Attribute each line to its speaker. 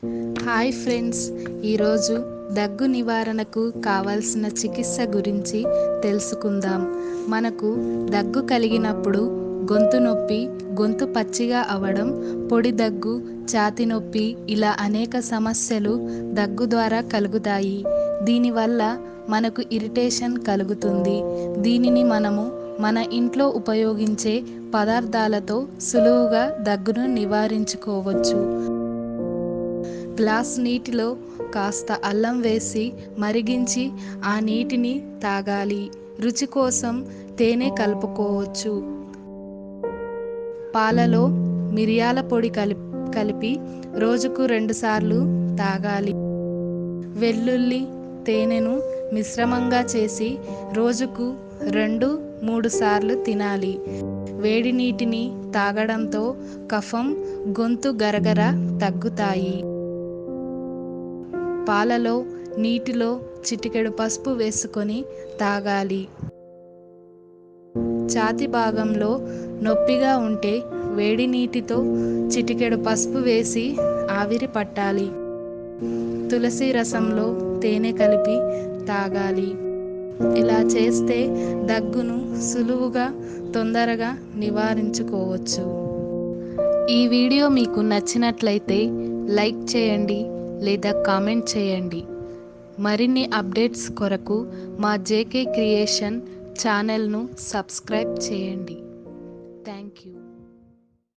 Speaker 1: Hi friends, ఈరోజు దగ్గు నివారణకు కావాల్సిన చికిత్స గురించి తెలుసుకుందాం. మనకు దగ్గు కలిగినప్పుడు గొంతు నొప్పి, గొంతు పచ్చిగా అవడం, పొడి దగ్గు, ఛాతీ నొప్పి ఇలా అనేక సమస్యలు దగ్గు ద్వారా కలుగుతాయి. దీనివల్ల మనకు ఇరిటేషన్ కలుగుతుంది. దీనిని మనము మన ఇంట్లో ఉపయోగించే పదార్థాలతో సులువుగా దగ్గును నివారించుకోవచ్చు. గ్లాస్ నీటిలో కాస్త అల్లం వేసి మరిగించి ఆ నీటిని తాగాలి. రుచి కోసం తేనె కలుపుకోవచ్చు. పాలలో మిరియాల పొడి కలిపి రోజుకు 2 సార్లు తాగాలి. వెల్లుల్లి, తేనెను మిశ్రమంగా చేసి రోజుకు 2-3 సార్లు తినాలి. వేడి నీటిని తాగడంతో కఫం, గొంతు గరగర తగ్గుతాయి. పాలలో నీటిలో చిటికెడు పసుపు వేసుకొని తాగాలి. ఛాతీ భాగంలో నొప్పిగా ఉంటే వేడి నీటితో చిటికెడు పసుపు వేసి ఆవిరి పట్టాలి. తులసి రసంలో తేనె కలిపి తాగాలి. ఇలా చేస్తే దగ్గును సులువుగా, తొందరగా నివారించుకోవచ్చు. ఈ వీడియో మీకు నచ్చినట్లయితే లైక్ చేయండి లేదా కామెంట్ చేయండి. మరిన్ని అప్డేట్స్ కొరకు మా జేకే క్రియేషన్ ఛానల్ను సబ్స్క్రైబ్ చేయండి. Thank you.